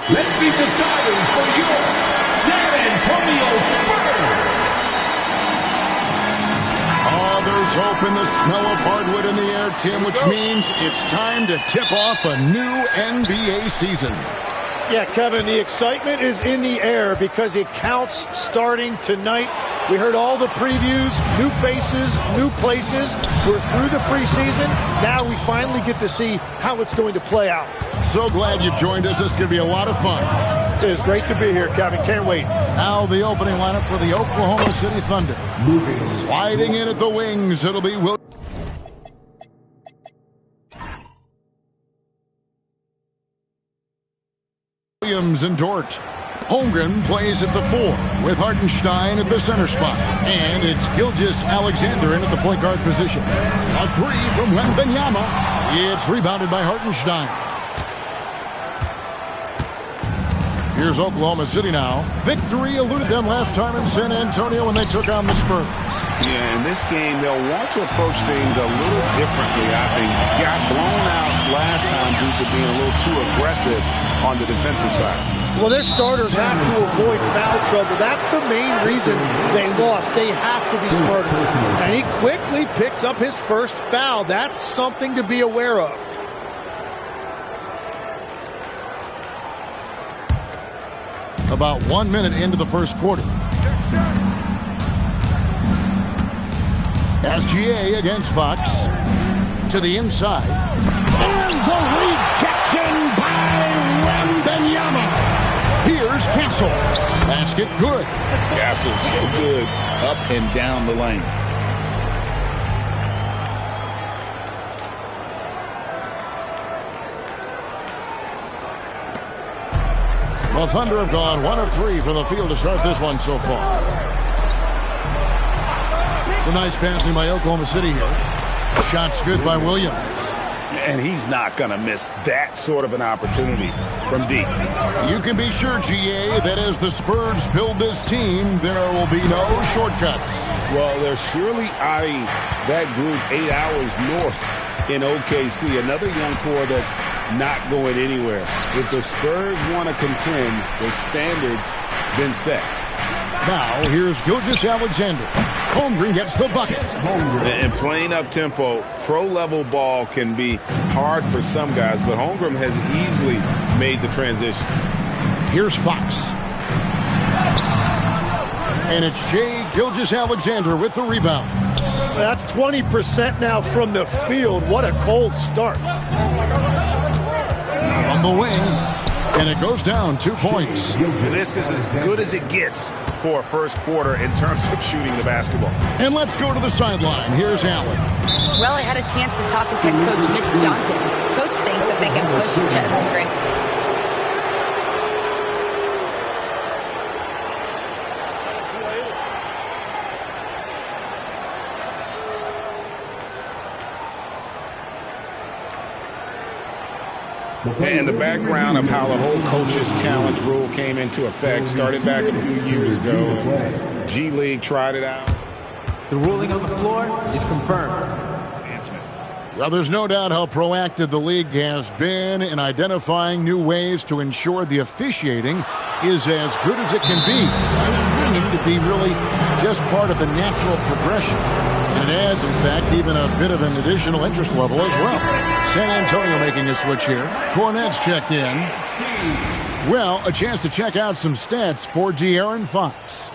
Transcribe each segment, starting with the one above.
Let's meet the starters for your San Antonio Spurs. Oh, there's hope in the smell of hardwood in the air, Tim, which means it's time to tip off a new NBA season. Yeah, Kevin, the excitement is in the air because it counts starting tonight. We heard all the previews, new faces, new places. We're through the preseason. Now we finally get to see how it's going to play out. So glad you've joined us. This is going to be a lot of fun. It is great to be here, Kevin. Can't wait. Now the opening lineup for the Oklahoma City Thunder. Sliding in at the wings, it'll be Williams and Dort. Holmgren plays at the 4 with Hartenstein at the center spot. And it's Gilgeous-Alexander in at the point guard position. A 3 from Wembanyama. It's rebounded by Hartenstein. Here's Oklahoma City now. Victory eluded them last time in San Antonio when they took on the Spurs. Yeah, in this game, they'll want to approach things a little differently, I think. Got blown out last time due to being a little too aggressive on the defensive side. Well, their starters have to avoid foul trouble. That's the main reason they lost. They have to be smarter. And he quickly picks up his first foul. That's something to be aware of. About 1 minute into the first quarter. SGA against Fox. To the inside. And the rejection by Wembanyama. Here's Castle. Basket good. Castle's so good up and down the lane. The Thunder have gone 1 of 3 from the field to start this one so far. It's a nice passing by Oklahoma City here. Shots good by Williams. And he's not going to miss that sort of an opportunity from deep. You can be sure, GA, that as the Spurs build this team, there will be no shortcuts. Well, they're surely eyeing that group 8 hours north in OKC. Another young core that's not going anywhere. If the Spurs want to contend, the standard's been set. Now, here's Gilgeous-Alexander. Holmgren gets the bucket. And playing up-tempo, pro-level ball can be hard for some guys, but Holmgren has easily made the transition. Here's Fox. And it's Shai Gilgeous-Alexander with the rebound. That's 20% now from the field. What a cold start. On the wing, and it goes down 2 points. This is as good as it gets for a first quarter in terms of shooting the basketball. And let's go to the sideline. Here's Allen. Well, I had a chance to talk with head coach Mitch Johnson. Coach thinks that they can push Chet Holmgren. And the background of how the whole coach's challenge rule came into effect started back a few years ago. G League tried it out. The ruling on the floor is confirmed. Well, there's no doubt how proactive the league has been in identifying new ways to ensure the officiating is as good as it can be. It seems to be really just part of the natural progression. And it adds, in fact, even a bit of an additional interest level as well. San Antonio making a switch here. Cornette's checked in. Well, a chance to check out some stats for De'Aaron Fox.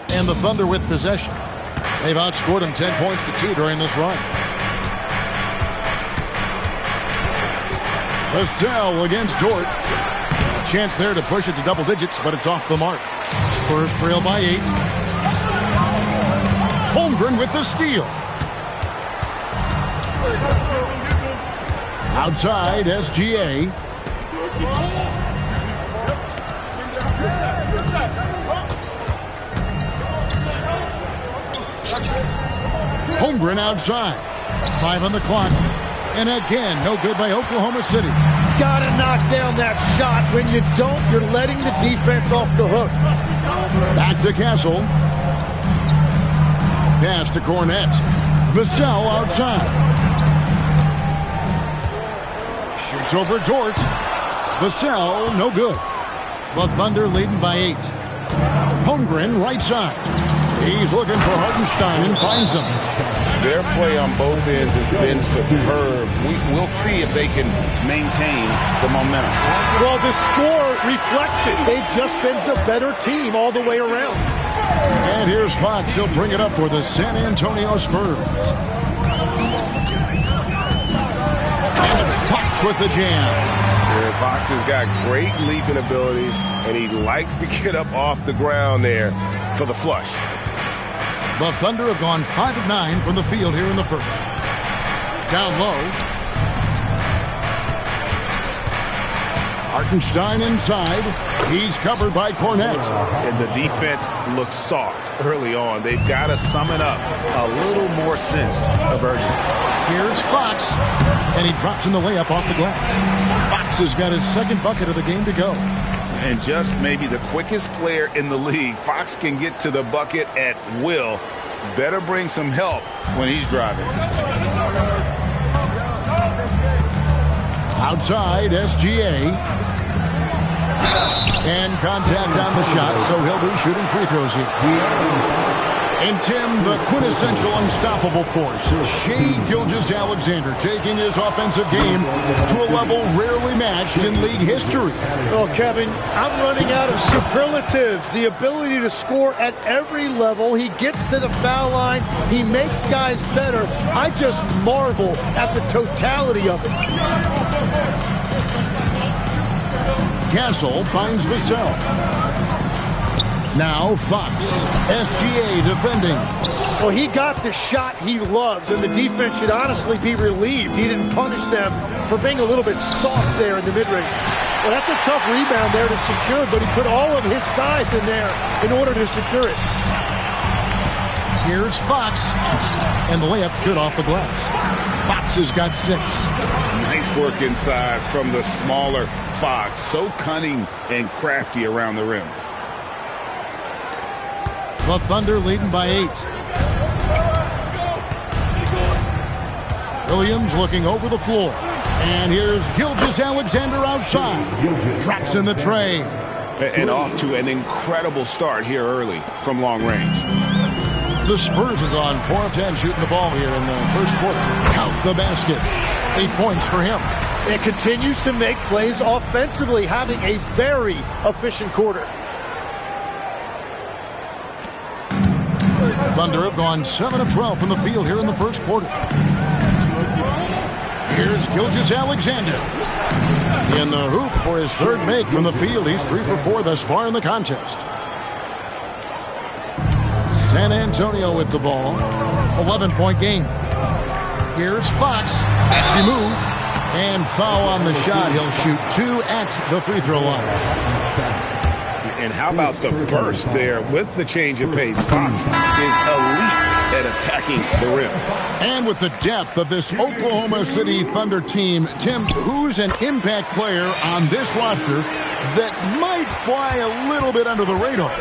And the Thunder with possession. They've outscored them 10 points to 2 during this run. Vassell against Dort. A chance there to push it to double digits, but it's off the mark. Spurs trail by 8. Holmgren with the steal. Outside, SGA. Holmgren outside. 5 on the clock. And again, no good by Oklahoma City. Gotta knock down that shot. When you don't, you're letting the defense off the hook. Back to Castle. Pass to Cornette. Vassell outside. Fox over Dort. Vassell, no good. The Thunder leading by 8. Holmgren, right side. He's looking for Hartenstein and finds him. Their play on both ends has been superb. We'll see if they can maintain the momentum. Well, the score reflects it. They've just been the better team all the way around. And here's Fox. He'll bring it up for the San Antonio Spurs. And it's Fox with the jam. Yeah, Fox has got great leaping ability, and he likes to get up off the ground there for the flush. The Thunder have gone 5 of 9 from the field here in the first. Down low. Hartenstein inside. He's covered by Cornette. And the defense looks soft early on. They've got to summon up a little more sense of urgency. Here's Fox. And he drops in the layup off the glass. Fox has got his second bucket of the game to go. And just maybe the quickest player in the league. Fox can get to the bucket at will. Better bring some help when he's driving. Outside, SGA. And contact on the shot, so he'll be shooting free throws here. And Tim, the quintessential unstoppable force, Shai Gilgeous-Alexander, taking his offensive game to a level rarely matched in league history. Oh, Kevin, I'm running out of superlatives. The ability to score at every level. He gets to the foul line. He makes guys better. I just marvel at the totality of it. Castle finds Vassell. Now Fox. SGA defending. Well, he got the shot he loves, and the defense should honestly be relieved. He didn't punish them for being a little bit soft there in the mid-range. Well, that's a tough rebound there to secure, but he put all of his size in there in order to secure it. Here's Fox. And the layup's good off the glass. Fox has got 6. Nice work inside from the smaller Fox. So cunning and crafty around the rim. The Thunder leading by 8. Williams looking over the floor. And here's Gilgeous-Alexander outside. Drops in the tray. And off to an incredible start here early from long range. The Spurs have gone 4 of 10 shooting the ball here in the first quarter. Count the basket. 8 points for him. It continues to make plays offensively, having a very efficient quarter. Thunder have gone 7 of 12 from the field here in the first quarter. Here's Gilgeous-Alexander. In the hoop for his third make from the field. He's 3 for 4 thus far in the contest. San Antonio with the ball. 11-point game. Here's Fox. Hefty move. And foul on the shot. He'll shoot 2 at the free throw line. And how about the burst there with the change of pace? Fox is elite at attacking the rim. And with the depth of this Oklahoma City Thunder team, Tim, who's an impact player on this roster that might fly a little bit under the radar?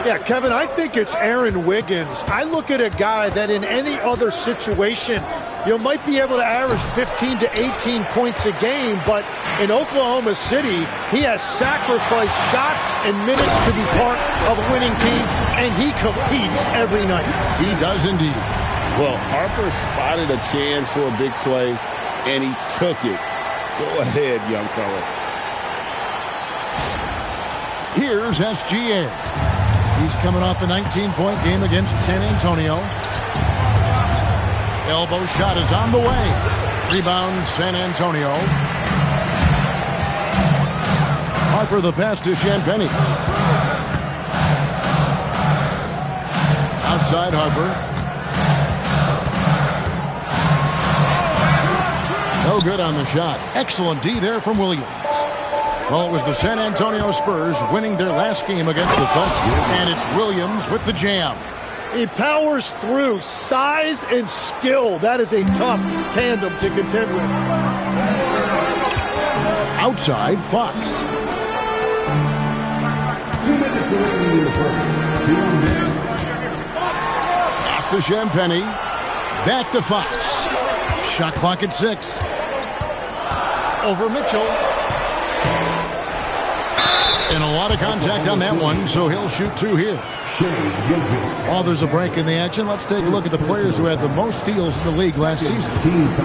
Yeah, Kevin, I think it's Aaron Wiggins. I look at a guy that in any other situation, might be able to average 15 to 18 points a game, but in Oklahoma City, he has sacrificed shots and minutes to be part of a winning team, and he competes every night. He does indeed. Well, Harper spotted a chance for a big play, and he took it. Go ahead, young fella. Here's SGA. He's coming off a 19-point game against San Antonio. Elbow shot is on the way. Rebound, San Antonio. Harper the pass to Champagnie. Outside Harper. No good on the shot. Excellent D there from Williams. Well, it was the San Antonio Spurs winning their last game against the Thunder. And it's Williams with the jam. He powers through. Size and skill. That is a tough tandem to contend with. Outside, Fox. 2 minutes remaining in the first. 2 minutes. Pass to Champagnie. Back to Fox. Shot clock at 6. over Mitchell. And a lot of contact on that one, so he'll shoot 2 here. While there's a break in the action, let's take a look at the players who had the most steals in the league last season.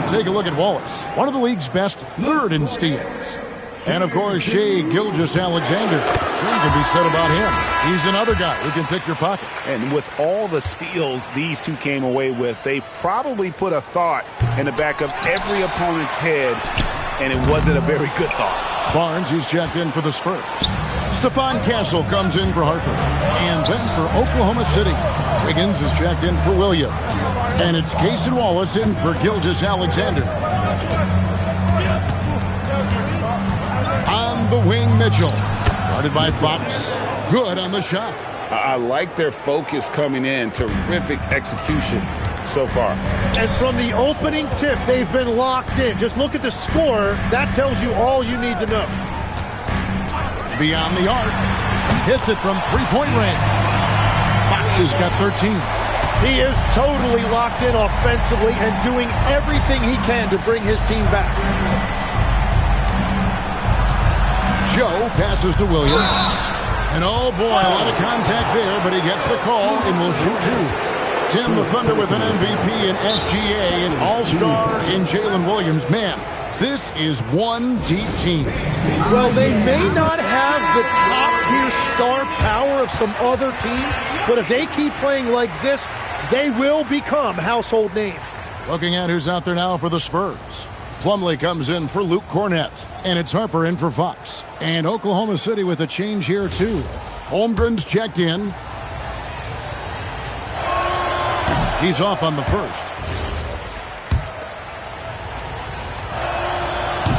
Take a look at Wallace, one of the league's best, 3rd in steals. And, of course, Shai Gilgeous-Alexander. Same can be said about him. He's another guy who can pick your pocket. And with all the steals these two came away with, they probably put a thought in the back of every opponent's head, and it wasn't a very good thought. Barnes is checked in for the Spurs. Stephon Castle comes in for Harper. And then for Oklahoma City, Wiggins is checked in for Williams. And it's Cason Wallace in for Gilgeous-Alexander. On the wing, Mitchell. Guarded by Fox. Good on the shot. I like their focus coming in. Terrific execution so far. And from the opening tip, they've been locked in. Just look at the score. That tells you all you need to know. Beyond the arc. Hits it from three-point range. Fox has got 13. He is totally locked in offensively and doing everything he can to bring his team back. Joe passes to Williams. And oh boy, a lot of contact there, but he gets the call and will shoot 2. Tim, the Thunder with an MVP in SGA, an all-star in Jalen Williams. Man, this is one deep team. Well, they may not have the top-tier star power of some other teams, but if they keep playing like this, they will become household names. Looking at who's out there now for the Spurs. Plumlee comes in for Luke Cornett, and it's Harper in for Fox. And Oklahoma City with a change here, too. Holmgren's checked in. He's off on the first.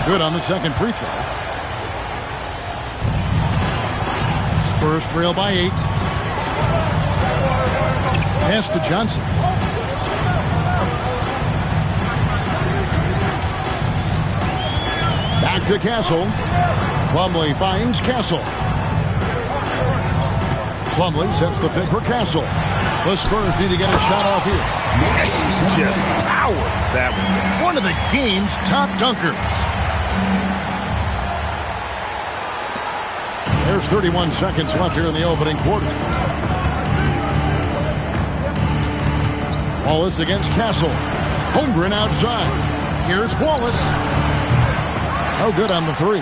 Good on the second free throw. Spurs trail by 8. Pass to Johnson. Back to Castle. Plumlee finds Castle. Plumlee sets the pick for Castle. The Spurs need to get a shot off here. He just powered that one. One of the game's top dunkers. There's 31 seconds left here in the opening quarter. Wallace against Castle. Holmgren outside. Here's Wallace. Oh, good on the 3.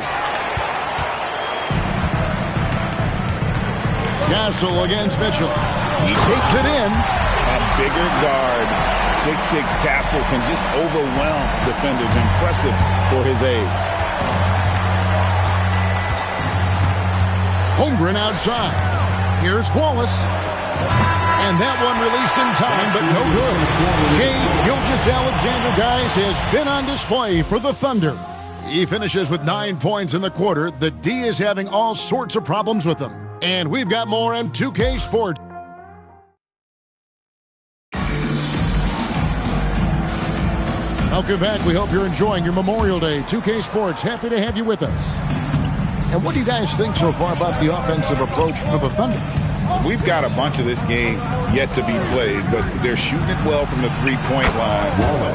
Castle against Mitchell. He takes it in. A bigger guard, 6'6" Castle, can just overwhelm defenders. Impressive for his age. Holmgren outside. Here's Wallace. And that one released in time, but no good. Shai Gilgeous-Alexander, guys, has been on display for the Thunder. He finishes with 9 points in the quarter. The D is having all sorts of problems with him. And we've got more on 2K Sports. Welcome back. We hope you're enjoying your Memorial Day. 2K Sports, happy to have you with us. And what do you guys think so far about the offensive approach of the Thunder? We've got a bunch of this game yet to be played, but they're shooting it well from the three-point line.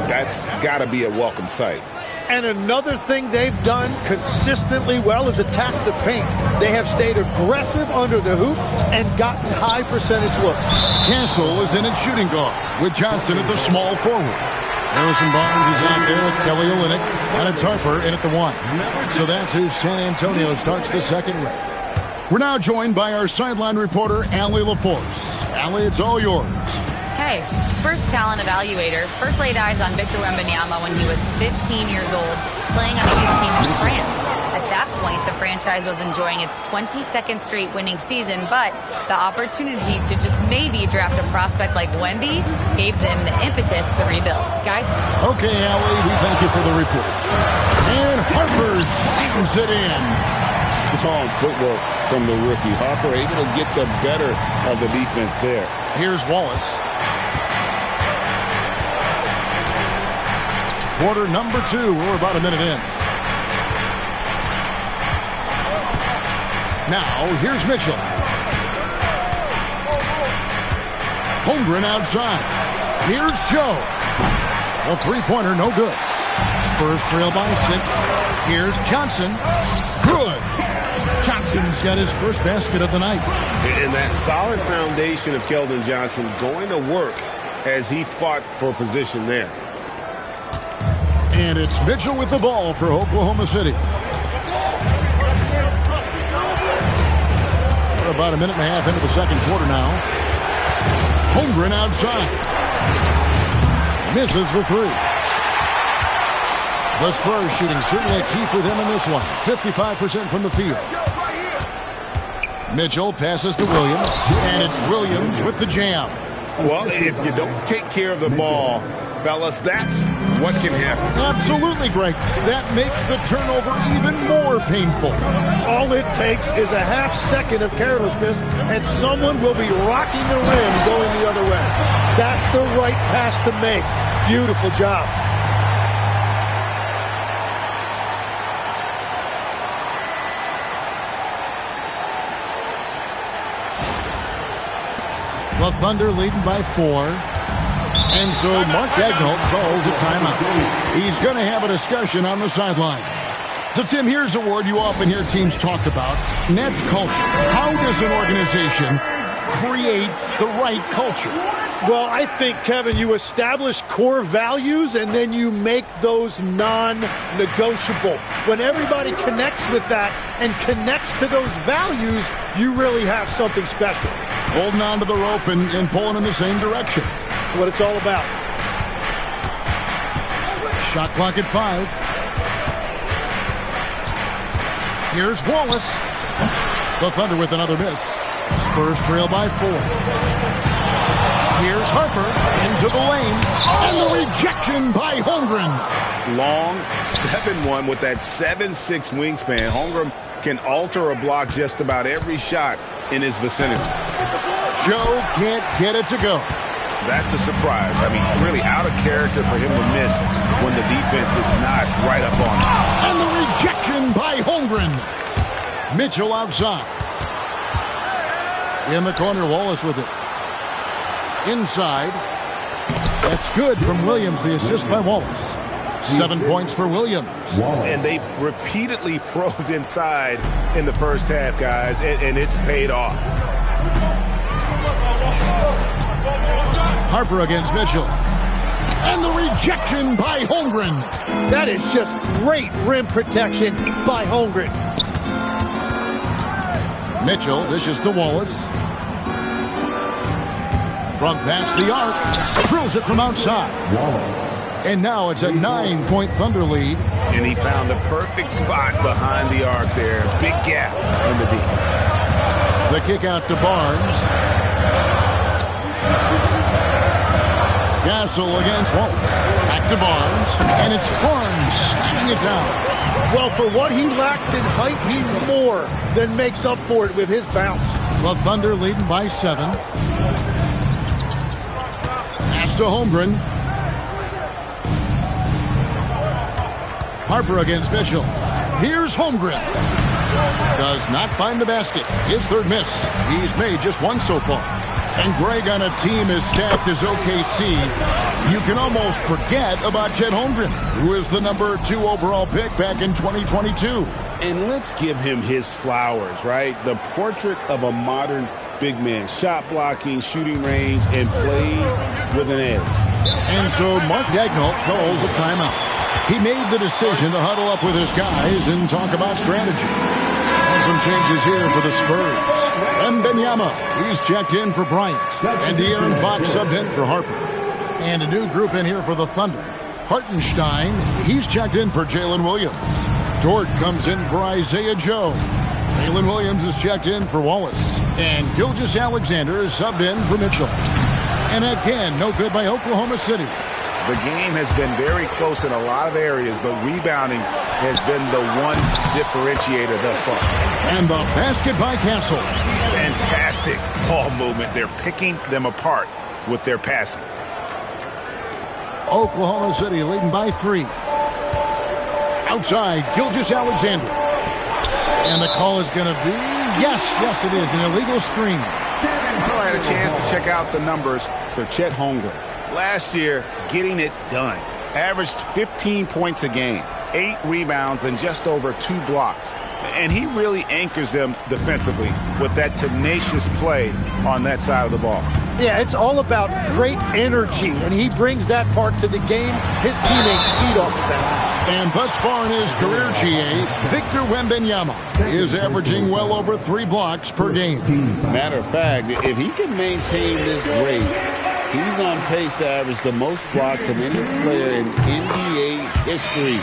That's got to be a welcome sight. And another thing they've done consistently well is attack the paint. They have stayed aggressive under the hoop and gotten high percentage looks. Castle is in at shooting guard with Johnson at the small forward. Harrison Barnes is out there with Kelly Olynyk, and it's Harper in at the 1. So that's who San Antonio starts the second leg. We're now joined by our sideline reporter, Allie LaForce. Allie, it's all yours. Hey, Spurs talent evaluators first laid eyes on Victor Wembanyama when he was 15 years old, playing on a youth team in France. At that point, the franchise was enjoying its 22nd straight winning season, but the opportunity to just maybe draft a prospect like Wemby gave them the impetus to rebuild. Guys? Okay, Allie, we thank you for the report. And Harper slams it in. Strong footwork from the rookie. Harper able to get the better of the defense there. Here's Wallace. Quarter number 2. We're about a minute in. Now, here's Mitchell. Holmgren outside. Here's Joe. The three-pointer, no good. Spurs trail by 6. Here's Johnson. Good. Johnson's got his first basket of the night. And that solid foundation of Keldon Johnson going to work as he fought for position there. And it's Mitchell with the ball for Oklahoma City. We're about a minute and a half into the second quarter now. Holmgren outside. Misses the 3. The Spurs shooting certainly a key for them in this one. 55% from the field. Mitchell passes to Williams, and it's Williams with the jam. Well, if you don't take care of the ball, fellas, that's what can happen. Absolutely, Greg. That makes the turnover even more painful. All it takes is a half second of carelessness, and someone will be rocking the rim going the other way. That's the right pass to make. Beautiful job. The Thunder leading by 4. And so Mark Daigneault calls a timeout. He's going to have a discussion on the sideline. So, Tim, here's a word you often hear teams talk about, and that's culture. How does an organization create the right culture? Well, I think, Kevin, you establish core values and then you make those non-negotiable. When everybody connects with that and connects to those values, you really have something special. Holding on to the rope and pulling in the same direction. That's what it's all about. Shot clock at 5. Here's Wallace. The Thunder with another miss. Spurs trail by 4. Here's Harper into the lane. And the rejection by Holmgren. Long 7-1 with that 7'6" wingspan. Holmgren can alter a block just about every shot in his vicinity. Joe can't get it to go. That's a surprise. I mean, really out of character for him to miss when the defense is not right up on him. And the rejection by Holmgren. Mitchell outside. In the corner, Wallace with it. Inside. That's good from Williams, the assist by Wallace. 7 points for Williams. And they've repeatedly probed inside in the first half, guys, and it's paid off. Harper against Mitchell. And the rejection by Holmgren. That is just great rim protection by Holmgren. Mitchell dishes to Wallace. From past the arc. Drills it from outside. And now it's a 9-point Thunder lead. And he found the perfect spot behind the arc there. Big gap in the D. The kick out to Barnes. Castle against Wallace. Back to Barnes. And it's Barnes slamming it down. Well, for what he lacks in height, he more than makes up for it with his bounce. The Thunder leading by 7. Pass to Holmgren. Harper against Mitchell. Here's Holmgren. Does not find the basket. His third miss. He's made just 1 so far. And Greg, on a team as stacked as OKC, you can almost forget about Chet Holmgren, who is the number 2 overall pick back in 2022. And let's give him his flowers, right? The portrait of a modern big man. Shot blocking, shooting range, and plays with an edge. And so Mark Daigneault calls a timeout. He made the decision to huddle up with his guys and talk about strategy. And some changes here for the Spurs. Wembanyama, he's checked in for Bryant. And De'Aaron Fox subbed in for Harper. And a new group in here for the Thunder. Hartenstein, he's checked in for Jalen Williams. Dort comes in for Isaiah Joe. Jalen Williams is checked in for Wallace. And Gilgeous-Alexander is subbed in for Mitchell. And again, no good by Oklahoma City. The game has been very close in a lot of areas, but rebounding has been the one differentiator thus far. And the basket by Castle. Fantastic ball movement. They're picking them apart with their passing. Oklahoma City leading by 3. Outside, Gilgeous-Alexander. And the call is going to be, yes, it is, an illegal screen. I had a chance to check out the numbers for Chet Holmgren. Last year, getting it done. averaged 15 points a game, 8 rebounds, and just over 2 blocks. And he really anchors them defensively with that tenacious play on that side of the ball. Yeah, it's all about great energy, and he brings that part to the game. His teammates feed off of that. And thus far in his career, GA, Victor Wembanyama is averaging well over 3 blocks per game. Matter of fact, if he can maintain this rate, he's on pace to average the most blocks of any player in NBA history,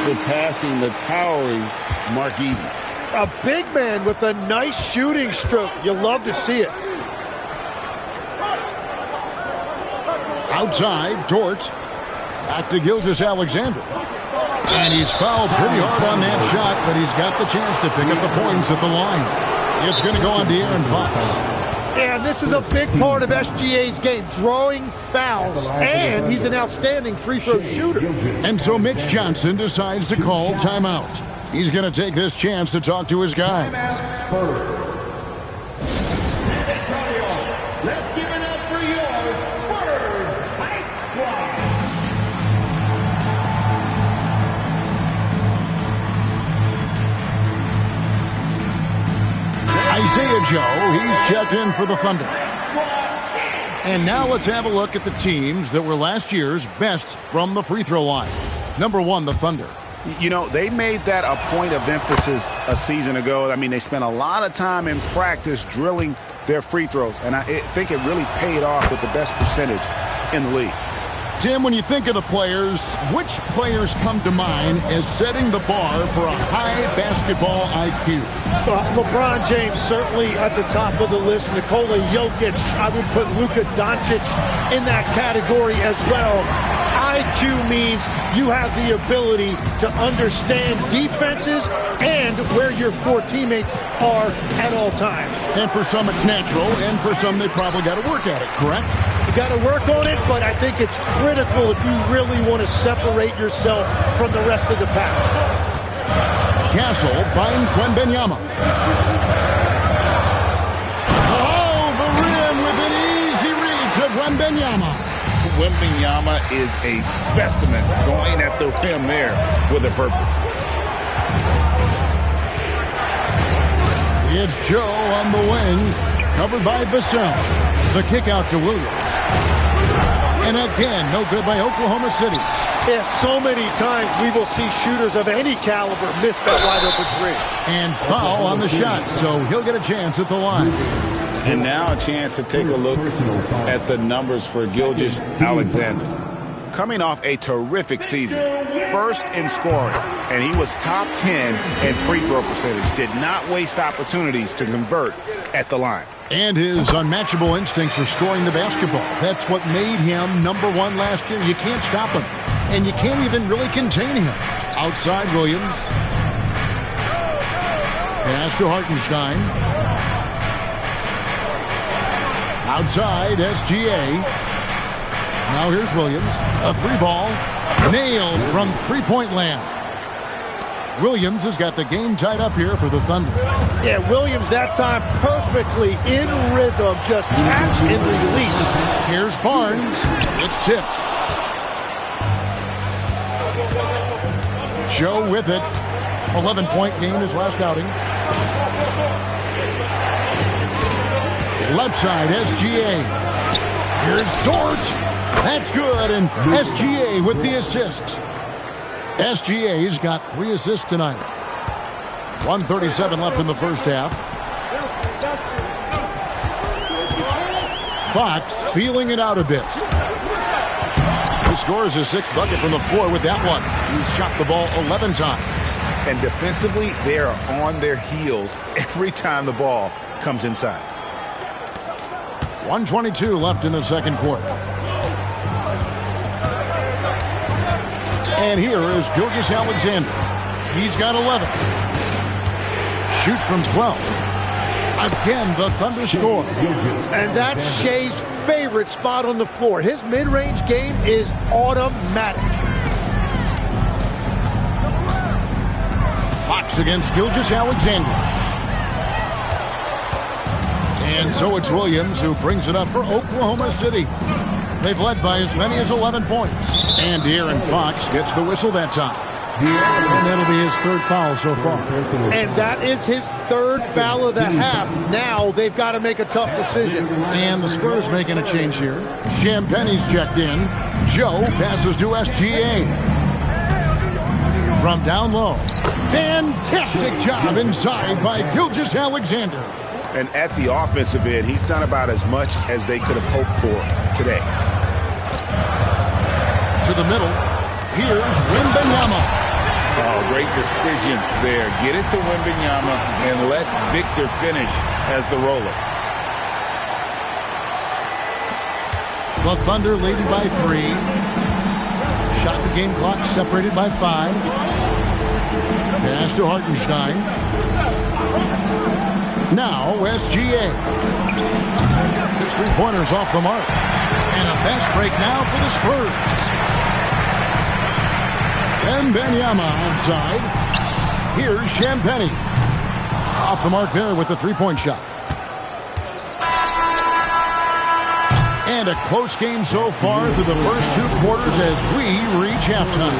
surpassing the towering Mark Eaton. A big man with a nice shooting stroke. You love to see it. Outside, Dort. Back to Gilgeous-Alexander. And he's fouled pretty hard on that shot, but he's got the chance to pick up the points at the line. It's going to go on De'Aaron Fox. And this is a big part of SGA's game, drawing fouls, and he's an outstanding free throw shooter. And so Mitch Johnson decides to call timeout. He's going to take this chance to talk to his guys. Let's give it up for your Spurs Hype Squad. Isaiah Joe, he's checked in for the Thunder. And now let's have a look at the teams that were last year's best from the free throw line. Number 1, the Thunder. You know, they made that a point of emphasis a season ago. I mean, they spent a lot of time in practice drilling their free throws, and I think it really paid off with the best percentage in the league. Tim, when you think of the players, which players come to mind as setting the bar for a high basketball IQ? LeBron James certainly at the top of the list. Nikola Jokic, I would put Luka Doncic in that category as well. IQ means you have the ability to understand defenses and where your 4 teammates are at all times. And for some it's natural, and for some they probably got to work at it, correct? You got to work on it, but I think it's critical if you really want to separate yourself from the rest of the pack. Castle finds Wembanyama. Oh, the rim with an easy reach of Wembanyama. Wembanyama is a specimen going at the rim there with a purpose. It's Joe on the wing, covered by Vassell. The kick out to Williams. And again, no good by Oklahoma City. Yeah, so many times we will see shooters of any caliber miss that wide open 3. And foul on the shot, so he'll get a chance at the line. And now a chance to take a look at the numbers for Gilgeous-Alexander. Coming off a terrific season, first in scoring, and he was top 10 in free throw percentage. Did not waste opportunities to convert at the line. And his unmatchable instincts for scoring the basketball. That's what made him number 1 last year. You can't stop him, and you can't even really contain him. Outside Williams. Pass to Hartenstein. Outside SGA. Now here's Williams. A 3-ball. Nailed from three-point land. Williams has got the game tied up here for the Thunder. Yeah, Williams that time perfectly in rhythm. Just catch and release. Here's Barnes. It's tipped. Joe with it. 11-point game his last outing. Left side, SGA. Here's Dort. That's good, and SGA with the assist. SGA's got 3 assists tonight. 1:37 left in the first half. Fox feeling it out a bit. He scores his 6th bucket from the floor with that one. He's shot the ball 11 times. And defensively, they are on their heels every time the ball comes inside. 1:22 left in the second quarter. And here is Gilgeous-Alexander. He's got 11. Shoots from 12. Again, the Thunder score. And that's Shea's favorite spot on the floor. His mid-range game is automatic. Fox against Gilgeous-Alexander. And so it's Williams who brings it up for Oklahoma City. They've led by as many as 11 points. And De'Aaron Fox gets the whistle that time. And that'll be his third foul so far. And that is his third foul of the half. Now they've got to make a tough decision. And the Spurs making a change here. Champagne's checked in. Joe passes to SGA. From down low. Fantastic job inside by Gilgeous-Alexander. And at the offensive end, he's done about as much as they could have hoped for today. To the middle. Here's Wembanyama. Oh, great decision there. Get it to Wembanyama and let Victor finish as the roller. The Thunder leading by 3. Shot the game clock separated by 5. Pass to Hartenstein. Now SGA. His three-pointers off the mark. And a fast break now for the Spurs. Wembanyama outside. Here's Champagnie. Off the mark there with the three-point shot. And a close game so far through the first 2 quarters as we reach halftime.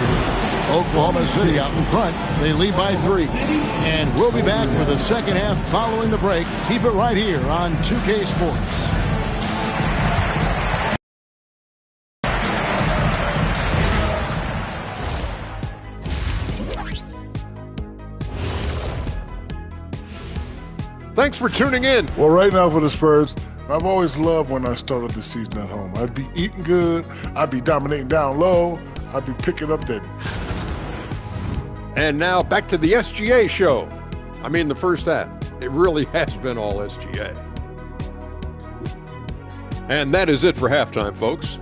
Oklahoma City out in front. They lead by 3. And we'll be back for the second half following the break. Keep it right here on 2K Sports. Thanks for tuning in. Well, right now for the Spurs, I've always loved when I started the season at home. I'd be eating good. I'd be dominating down low. I'd be picking up that. And now back to the SGA show. I mean, the first half. It really has been all SGA. And that is it for halftime, folks.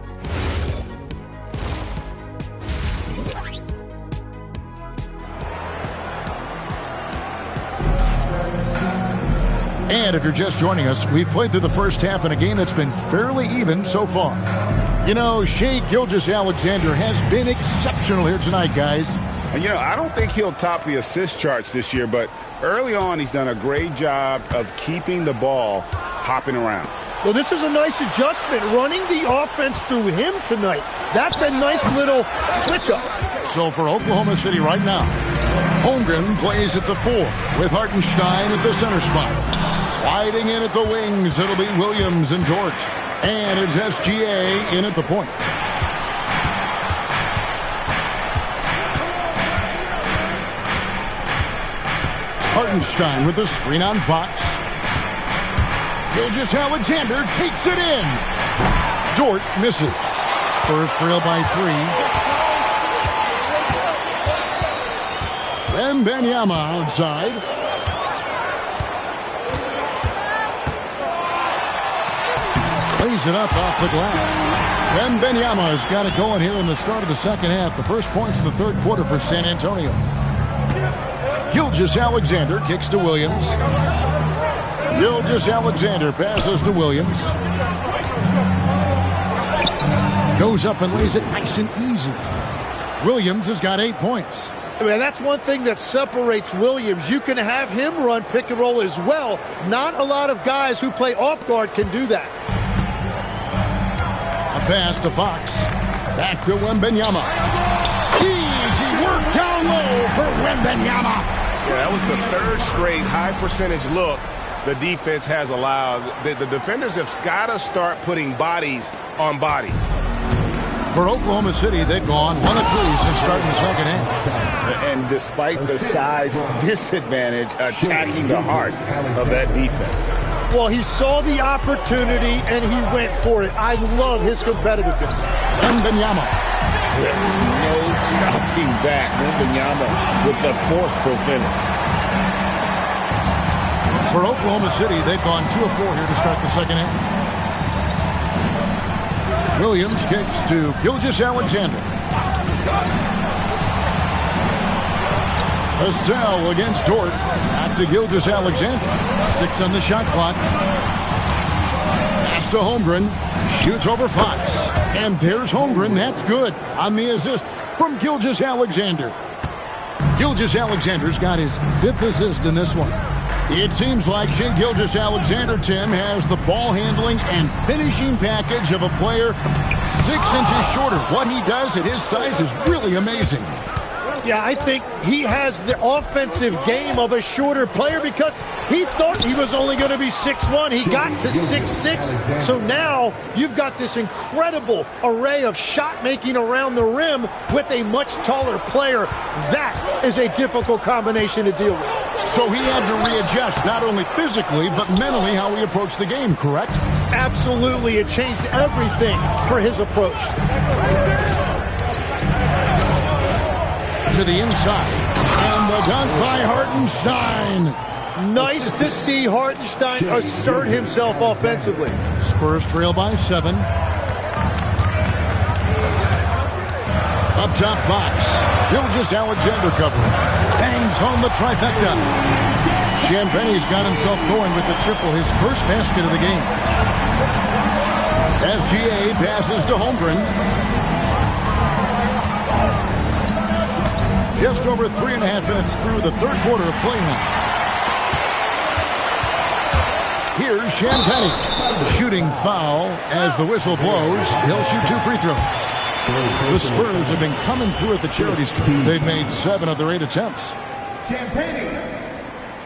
And if you're just joining us, we've played through the first half in a game that's been fairly even so far. You know, Shai Gilgeous-Alexander has been exceptional here tonight, guys. And, you know, I don't think he'll top the assist charts this year, but early on he's done a great job of keeping the ball hopping around. Well, this is a nice adjustment, running the offense through him tonight. That's a nice little switch-up. So for Oklahoma City right now, Holmgren plays at the 4 with Hartenstein at the center spot. Sliding in at the wings, it'll be Williams and Dort. And it's SGA in at the point. Hartenstein with the screen on Fox. Gilgeous-Alexander takes it in. Dort misses. Spurs trail by 3. Wembanyama outside. Plays it up off the glass. Wembanyama has got it going here in the start of the second half. The first points in the third quarter for San Antonio. Gilgeous-Alexander kicks to Williams. Gilgeous-Alexander passes to Williams. Goes up and lays it nice and easy. Williams has got 8 points. I mean, that's one thing that separates Williams. You can have him run pick and roll as well. Not a lot of guys who play off guard can do that. A pass to Fox. Back to Wembanyama. Easy work down low for Wembanyama. Yeah, that was the third straight high percentage look the defense has allowed. The defenders have got to start putting bodies on bodies. For Oklahoma City, they've gone 1 of 3 since starting the second half. And despite the size disadvantage, attacking the heart of that defense. Well, he saw the opportunity and he went for it. I love his competitiveness. Wembanyama. There's no stopping that. Wembanyama with the forceful finish. For Oklahoma City, they've gone 2 of 4 here to start the second half. Williams kicks to Gilgeous-Alexander. Vassell against Dort. Back to Gilgeous-Alexander. 6 on the shot clock. Pass to Holmgren. Shoots over Fox. And there's Holmgren. That's good on the assist from Gilgeous-Alexander. Gilgeous-Alexander's got his 5th assist in this one. It seems like Shai Gilgeous-Alexander, Tim, has the ball handling and finishing package of a player 6 inches shorter. What he does at his size is really amazing. Yeah, I think he has the offensive game of a shorter player because he thought he was only going to be 6'1". He got to 6'6". So now you've got this incredible array of shot making around the rim with a much taller player. That is a difficult combination to deal with. So he had to readjust not only physically but mentally how he approached the game, correct? Absolutely. It changed everything for his approach. To the inside. And the dunk by Hartenstein. Nice to see Hartenstein assert himself offensively. Spurs trail by 7. Up top, Fox. Gilgeous-Alexander covering. Bangs home the trifecta. Champagne's got himself going with the triple, his first basket of the game. SGA passes to Holmgren. Just over 3.5 minutes through the third quarter of play now. Here's Champagne. Shooting foul as the whistle blows. He'll shoot 2 free throws. The Spurs have been coming through at the charity stripe. They've made 7 of their 8 attempts.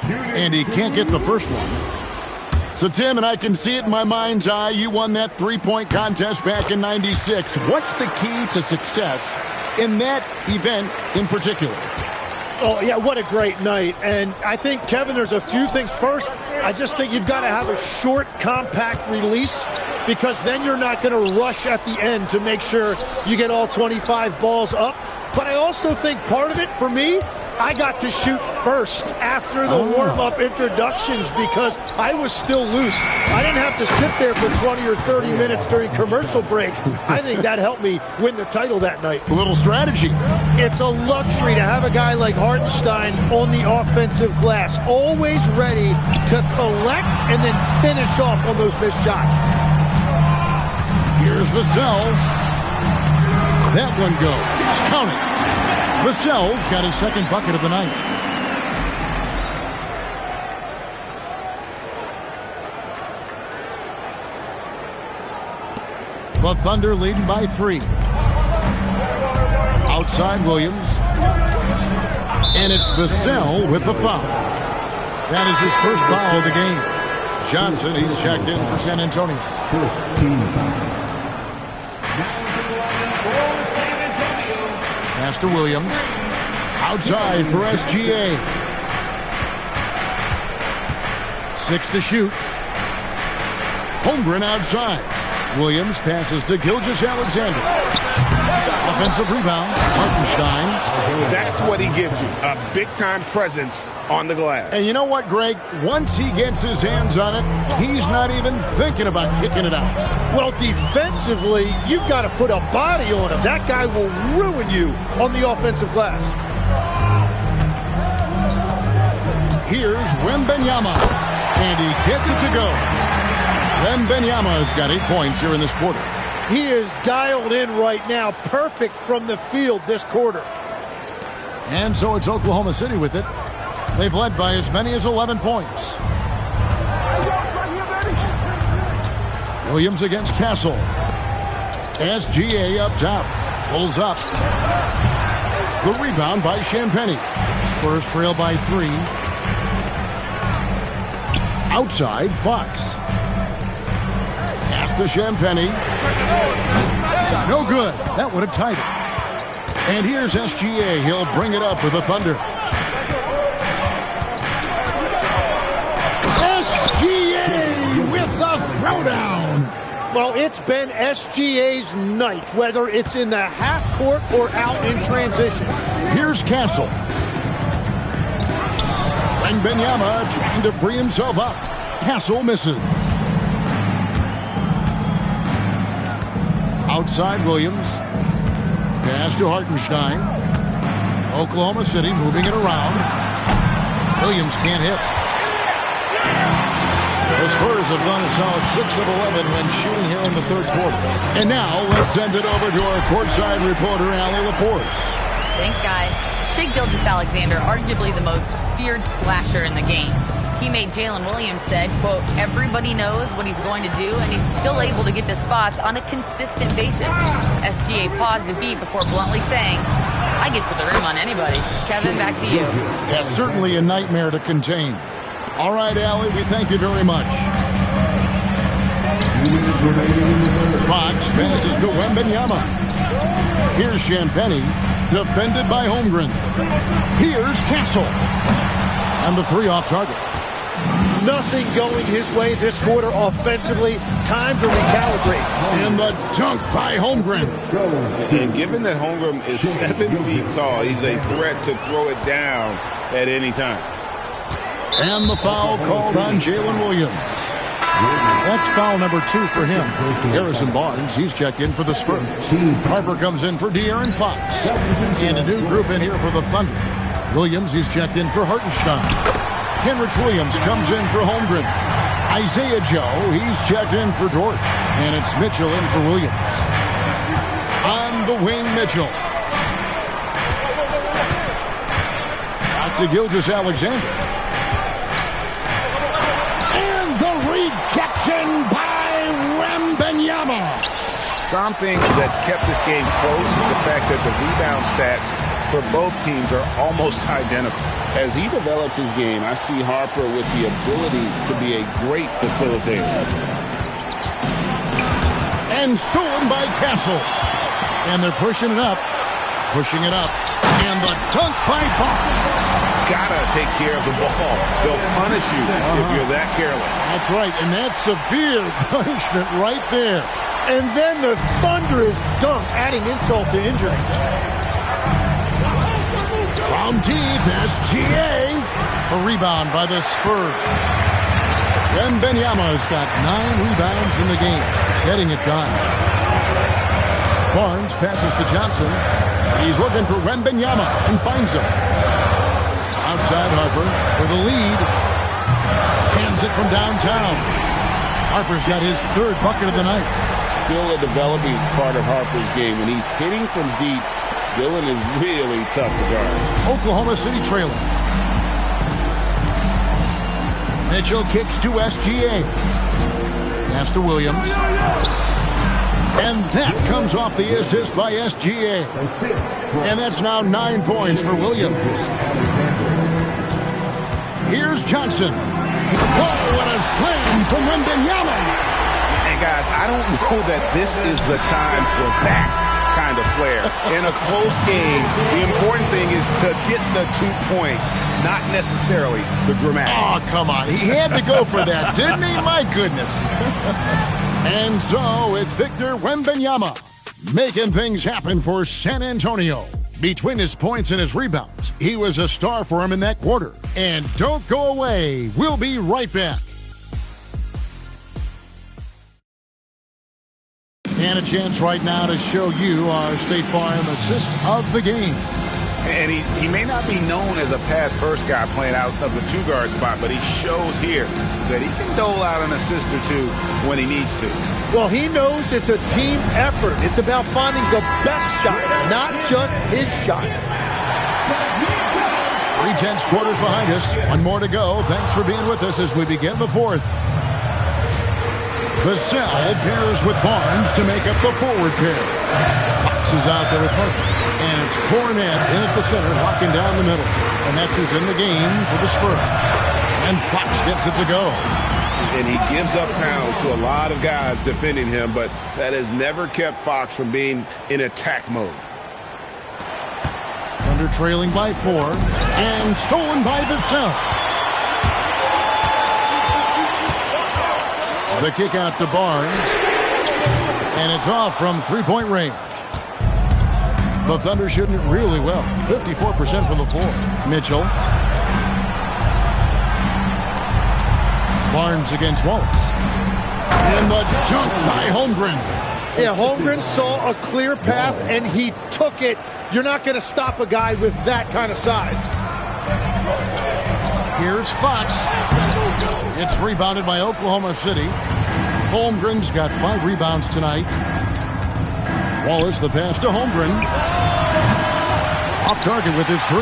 And he can't get the first one. So, Tim, and I can see it in my mind's eye, you won that three-point contest back in '96. What's the key to success in that event in particular? Oh, yeah, what a great night. And I think, Kevin, there's a few things. First, I just think you've got to have a short, compact release because then you're not going to rush at the end to make sure you get all 25 balls up. But I also think part of it, for me, I got to shoot first after the warm-up introductions because I was still loose. I didn't have to sit there for 20 or 30 minutes during commercial breaks. I think that helped me win the title that night. A little strategy. It's a luxury to have a guy like Hartenstein on the offensive glass, always ready to collect and then finish off on those missed shots. Here's Vassell. That one goes. Count it. Vassell's got his second bucket of the night. The Thunder leading by 3. Outside Williams. And it's Vassell with the foul. That is his first foul of the game. Johnson, he's checked in for San Antonio. Pass to Williams. Outside for SGA. 6 to shoot. Holmgren outside. Williams passes to Gilgeous-Alexander. Offensive rebound. Hartenstein. That's what he gives you, a big-time presence on the glass. And you know what, Greg? Once he gets his hands on it, he's not even thinking about kicking it out. Well, defensively, you've got to put a body on him. That guy will ruin you on the offensive glass. Here's Wembanyama, and he gets it to go. Wembanyama's got 8 points here in this quarter. He is dialed in right now, perfect from the field this quarter. And so it's Oklahoma City with it. They've led by as many as 11 points. Williams against Castle. SGA up top. Pulls up. The rebound by Champagnie. Spurs trail by 3. Outside, Fox. Pass to Champagnie. No good. That would have tied it. And here's SGA. He'll bring it up for the Thunder. SGA with the throwdown. Well, it's been SGA's night, whether it's in the half court or out in transition. Here's Castle. Wembanyama trying to free himself up. Castle misses. Outside Williams. Pass to Hartenstein. Oklahoma City moving it around. Williams can't hit. The Spurs have gone a solid 6 of 11 when shooting here in the third quarter. And now let's send it over to our courtside reporter, Allie LaForce. Thanks, guys. Shai Gilgeous-Alexander, arguably the most feared slasher in the game. Teammate Jalen Williams said, quote, everybody knows what he's going to do, and he's still able to get to spots on a consistent basis. SGA paused a beat before bluntly saying, I get to the rim on anybody. Kevin, back to you. Yeah, certainly a nightmare to contain. All right, Allie, we thank you very much. Fox passes to Wembanyama. Here's Champagny, defended by Holmgren. Here's Castle. And the three off target. Nothing going his way this quarter offensively. Time to recalibrate. And the dunk by Holmgren. And given that Holmgren is 7 feet tall, he's a threat to throw it down at any time. And the foul called on Jalen Williams. That's foul number 2 for him. Harrison Barnes, he's checked in for the Spurs. Harper comes in for De'Aaron Fox. And a new group in here for the Thunder. Williams, he's checked in for Hartenstein. Kenrich Williams comes in for Holmgren. Isaiah Joe, he's checked in for Dort. And it's Mitchell in for Williams. On the wing, Mitchell. Out to Gilgeous-Alexander. And the rejection by Wembanyama. Something that's kept this game close is the fact that the rebound stats for both teams are almost identical. As he develops his game, I see Harper with the ability to be a great facilitator. And stolen by Castle. And they're pushing it up. Pushing it up. And the dunk by Barnes. Gotta take care of the ball. They'll punish you if you're that careless. That's right. And that's severe punishment right there. And then the thunderous dunk, adding insult to injury. From deep, SGA. A rebound by the Spurs. Wembanyama's got 9 rebounds in the game. Getting it done. Barnes passes to Johnson. He's looking for Wembanyama and finds him. Outside Harper for the lead. Hands it from downtown. Harper's got his 3rd bucket of the night. Still a developing part of Harper's game. When he's hitting from deep, Dillon is really tough to guard. Oklahoma City trailing. Mitchell kicks to SGA. Pass to Williams. And that comes off the assist by SGA. And that's now 9 points for Williams. Here's Johnson. Oh, what a slam from Wembanyama. And guys, I don't know that this is the time for that kind of flair. In a close game, the important thing is to get the 2 points, not necessarily the dramatics. Oh, come on. He had to go for that, didn't he? My goodness. And so it's Victor Wembanyama making things happen for San Antonio. Between his points and his rebounds, he was a star for him in that quarter. And don't go away. We'll be right back. And a chance right now to show you our State Farm assist of the game. And he may not be known as a pass-first guy playing out of the 2-guard spot, but he shows here that he can dole out an assist or 2 when he needs to. Well, he knows it's a team effort. It's about finding the best shot, not just his shot. 3/10 quarters behind us. 1 more to go. Thanks for being with us as we begin the 4th. Vassell pairs with Barnes to make up the forward pair. Fox is out there with Harper. And it's Cornette in at the center, locking down the middle. And that's who's in the game for the Spurs. And Fox gets it to go. And he gives up pounds to a lot of guys defending him, but that has never kept Fox from being in attack mode. Thunder trailing by 4. And stolen by Vassell. The kick out to Barnes. And it's off from 3-point range. The Thunder shooting it really well. 54% from the floor. Mitchell. Barnes against Wallace. And the dunk by Holmgren. Yeah, Holmgren saw a clear path, and he took it. You're not going to stop a guy with that kind of size. Here's Fox. It's rebounded by Oklahoma City. Holmgren's got 5 rebounds tonight. Wallace, the pass to Holmgren. Off target with his 3.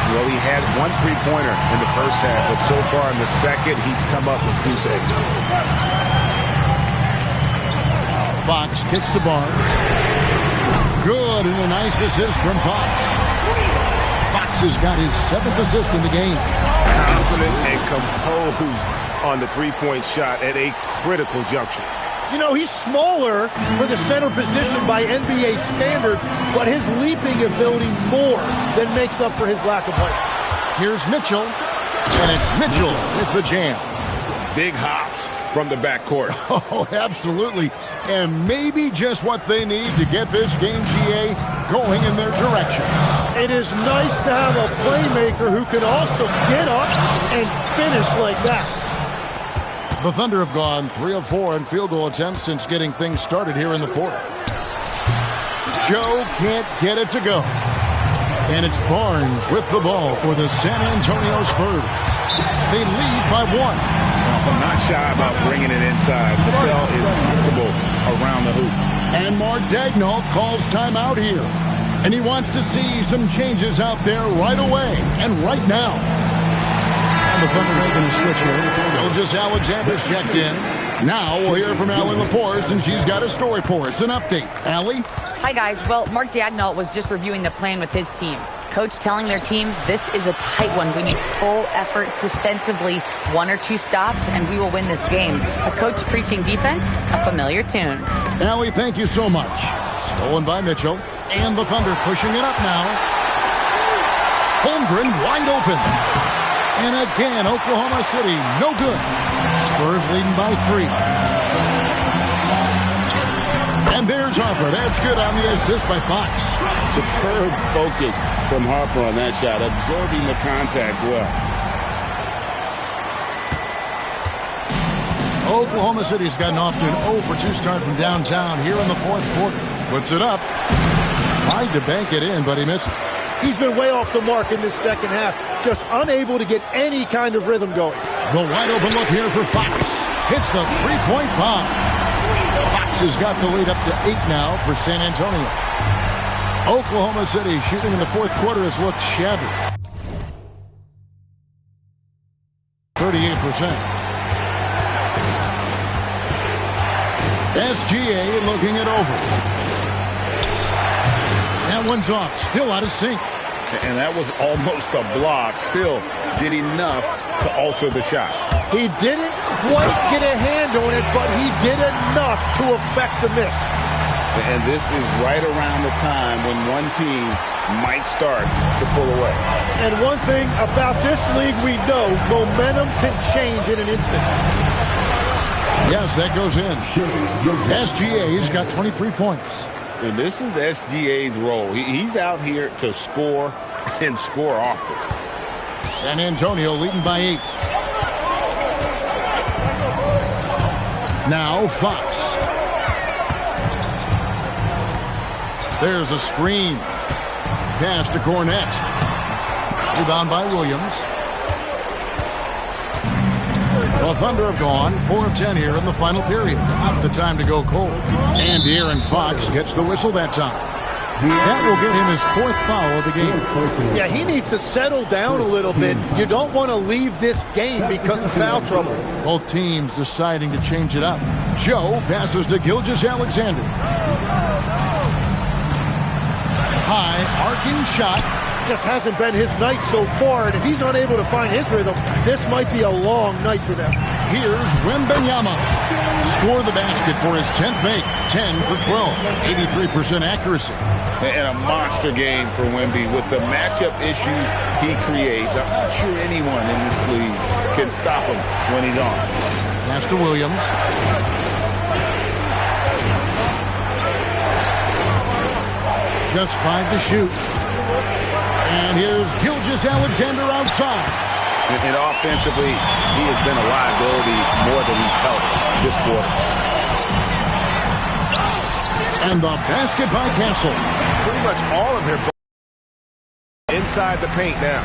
Well, he had one three-pointer in the first half, but so far in the second, he's come up with goose eggs. Fox kicks to Barnes. Good, and a nice assist from Fox. Fox has got his 7th assist in the game. Confident and composed on the three-point shot at a critical juncture. You know, he's smaller for the center position by NBA standard, but his leaping ability more than makes up for his lack of height. Here's Mitchell, and it's Mitchell with the jam. Big hops from the backcourt. Oh, absolutely. And maybe just what they need to get this game, GA, going in their direction. It is nice to have a playmaker who can also get up and finish like that. The Thunder have gone 3 of 4 in field goal attempts since getting things started here in the 4th. Joe can't get it to go. And it's Barnes with the ball for the San Antonio Spurs. They lead by 1. I'm not shy about bringing it inside. Vassell is comfortable around the hoop. And Mark Daigneault calls timeout here. And he wants to see some changes out there right away and right now. The Thunder making a switch here. Gilgeous-Alexander's checked in. Now we'll hear from Allie LaForce, and she's got a story for us. An update. Allie? Hi, guys. Well, Mark Daigneault was just reviewing the plan with his team. Coach telling their team, this is a tight one. We need full effort defensively, 1 or 2 stops, and we will win this game. A coach preaching defense, a familiar tune. Allie, thank you so much. Stolen by Mitchell, and the Thunder pushing it up now. Holmgren wide open. And again, Oklahoma City, no good. Spurs leading by 3. And there's Harper. That's good on the assist by Fox. Superb focus from Harper on that shot, absorbing the contact well. Oklahoma City's gotten off to an 0 for 2 start from downtown here in the 4th quarter. Puts it up. Tried to bank it in, but he misses. He's been way off the mark in this second half, just unable to get any kind of rhythm going. The wide open look here for Fox. Hits the three-point bomb. Fox has got the lead up to 8 now for San Antonio. Oklahoma City shooting in the 4th quarter has looked shabby. 38%. SGA looking it over. That one's off, still out of sync. And that was almost a block. Still did enough to alter the shot. He didn't quite get a hand on it, but he did enough to affect the miss. And this is right around the time when one team might start to pull away. And one thing about this league we know, momentum can change in an instant. Yes, that goes in. SGA's got 23 points. And this is SGA's role. He's out here to score and score often. San Antonio leading by 8. Now Fox. There's a screen. Pass to Cornette. Rebound by Williams. The Thunder have gone 4 of 10 here in the final period. Not the time to go cold. And De'Aaron Fox gets the whistle that time. That will get him his 4th foul of the game. Yeah, he needs to settle down a little bit. You don't want to leave this game because of foul trouble. Both teams deciding to change it up. Joe passes to Gilgeous-Alexander. High, arcing shot. Just hasn't been his night so far, and if he's unable to find his rhythm, this might be a long night for them. Here's Wembanyama. Score the basket for his 10th make. 10 for 12. 83% accuracy. And a monster game for Wemby with the matchup issues he creates. I'm not sure anyone in this league can stop him when he's on. Pass to Williams. Just 5 to shoot. And here's Gilgeous-Alexander outside. And offensively, he has been a liability more than he's helped this quarter. And the basket by Castle. Pretty much all of their inside the paint now.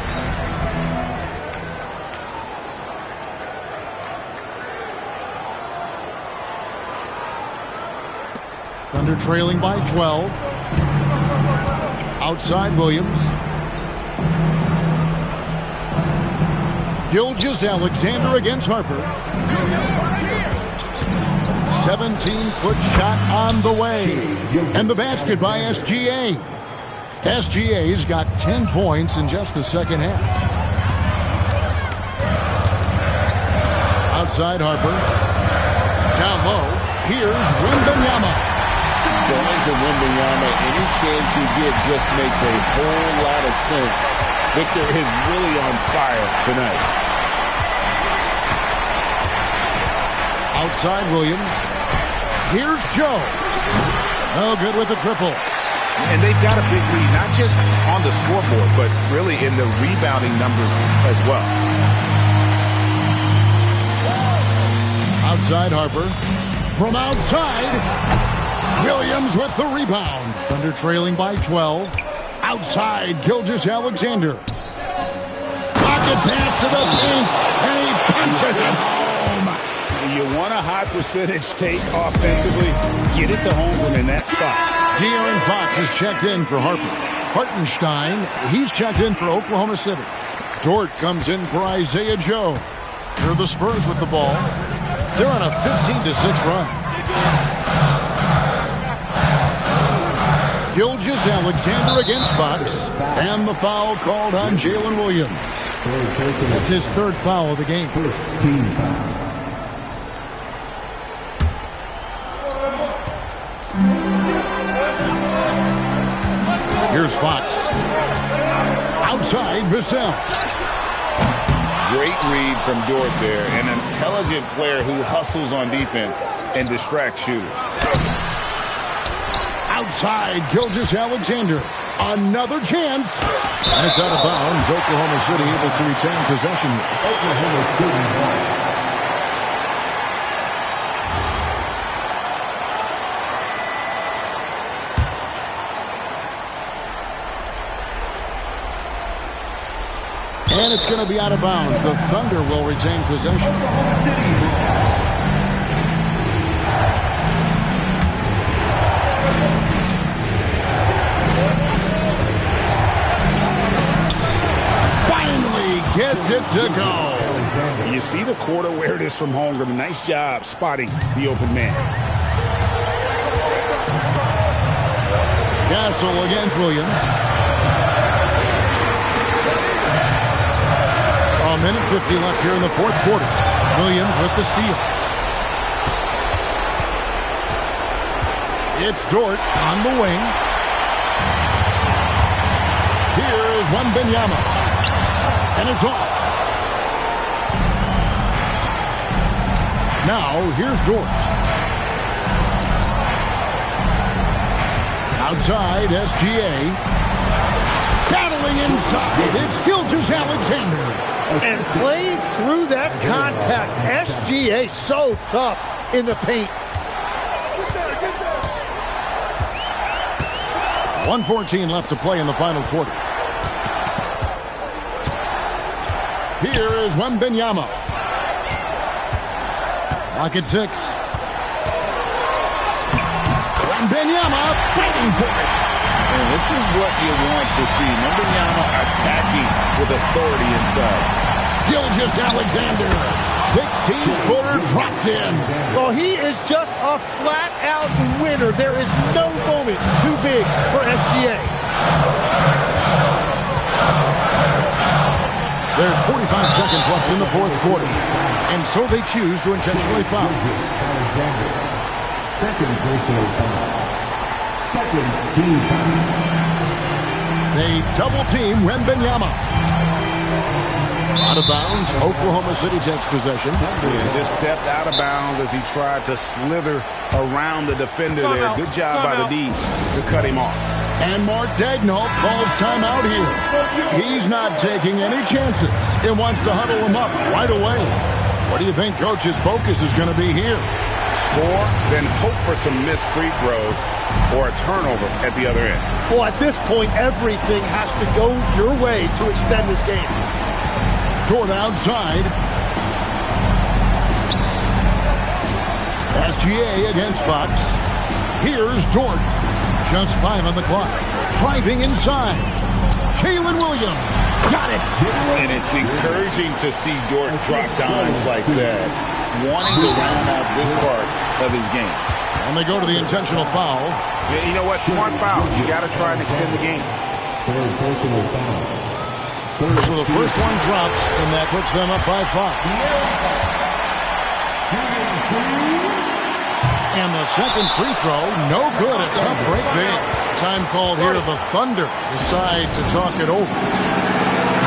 Thunder trailing by 12. Outside Williams. Gilgeous-Alexander against Harper. 17-foot shot on the way. And the basket by SGA. SGA's got 10 points in just the second half. Outside Harper. Down low. Here's Wembanyama. Going to Wembanyama, any chance you get just makes a whole lot of sense. Victor is really on fire tonight. Outside Williams. Here's Joe. Oh, good with the triple. And they've got a big lead, not just on the scoreboard, but really in the rebounding numbers as well. Outside Harper. From outside, Williams with the rebound. Thunder trailing by 12. Outside, Gilgeous-Alexander. Pocket pass to the paint, and he punches it home. You want a high percentage take offensively, get it to Holmgren in that spot. De'Aaron Fox is checked in for Harper. Hartenstein, he's checked in for Oklahoma City. Dort comes in for Isaiah Joe. Here are the Spurs with the ball. They're on a 15-6 run. Gilgeous-Alexander against Fox. And the foul called on Jalen Williams. That's his third foul of the game. Here's Fox. Outside, Vassell. Great read from Dort there. An intelligent player who hustles on defense and distracts shooters. Outside, Gilgeous-Alexander. Another chance. That's out of bounds. Oklahoma City able to retain possession. Oklahoma City. And it's going to be out of bounds. The Thunder will retain possession. Finally gets it to go. You see the court awareness from Holmgren. Nice job spotting the open man. Gasol against Williams. A minute 50 left here in the fourth quarter. Williams with the steal. It's Dort on the wing. Here is Wembanyama. And it's off. Now, here's Dort. Outside, SGA. Battling inside. It's Gilgeous-Alexander. And playing through that contact. SGA so tough in the paint. 1:14 left to play in the final quarter. Here is Wembanyama. Lock at 6. Wembanyama fighting for it. And this is what you want to see. Wembanyama attacking with authority inside. Gilgeous-Alexander, 16-footer drops in. Well, he is just a flat-out winner. There is no moment too big for SGA. There's 45 seconds left in the fourth quarter. And so they choose to intentionally foul. Second personal foul. Second team foul. They double-team Wembanyama. Out of bounds, Oklahoma City takes possession. Yeah, just stepped out of bounds as he tried to slither around the defender there. Good job by the D to cut him off. And Mark Daigneault calls timeout here. He's not taking any chances. He wants to huddle him up right away. What do you think Coach's focus is going to be here? Score, then hope for some missed free throws or a turnover at the other end. Well, at this point, everything has to go your way to extend this game. Toward outside. SGA against Fox. Here's Dort. Just 5 on the clock. Driving inside. Jalen Williams Got it. And it's encouraging to see Dort drop dimes like that, wanting to round out this part of his game. And they go to the intentional foul. Yeah, you know what? Smart foul. You got to try and extend the game. So the first one drops, and that puts them up by 5. And the second free throw, no good. A tough break there. Time called here. The Thunder decide to talk it over.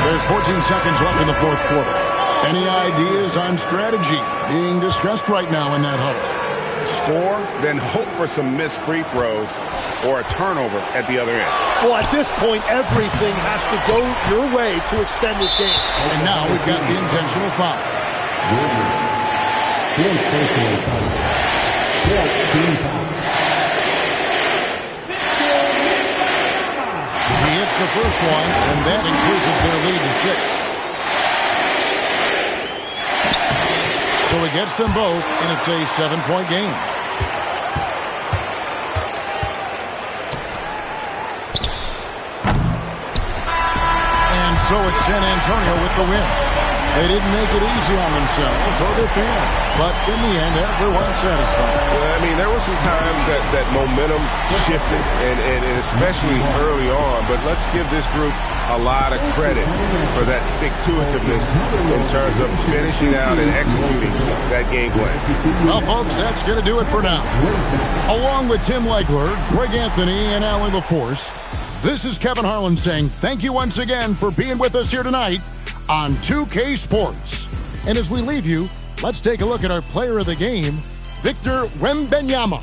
There's 14 seconds left in the fourth quarter. Any ideas on strategy being discussed right now in that huddle? Score, then hope for some missed free throws or a turnover at the other end. Well, at this point, everything has to go your way to extend this game. And now we've got the intentional foul. He hits the first one, and that increases their lead to 6. So he gets them both, and it's a 7-point game. And so it's San Antonio with the win. They didn't make it easy on themselves or their fans, but in the end, everyone's satisfied. Well, I mean, there were some times that momentum shifted, and especially early on, but let's give this group a lot of credit for that stick-to-itiveness in terms of finishing out and executing that game plan. Well, folks, that's going to do it for now. Along with Tim Legler, Greg Anthony, and Alan LaForce, this is Kevin Harlan saying thank you once again for being with us here tonight on 2K Sports. And as we leave you, let's take a look at our player of the game, Victor Wembanyama.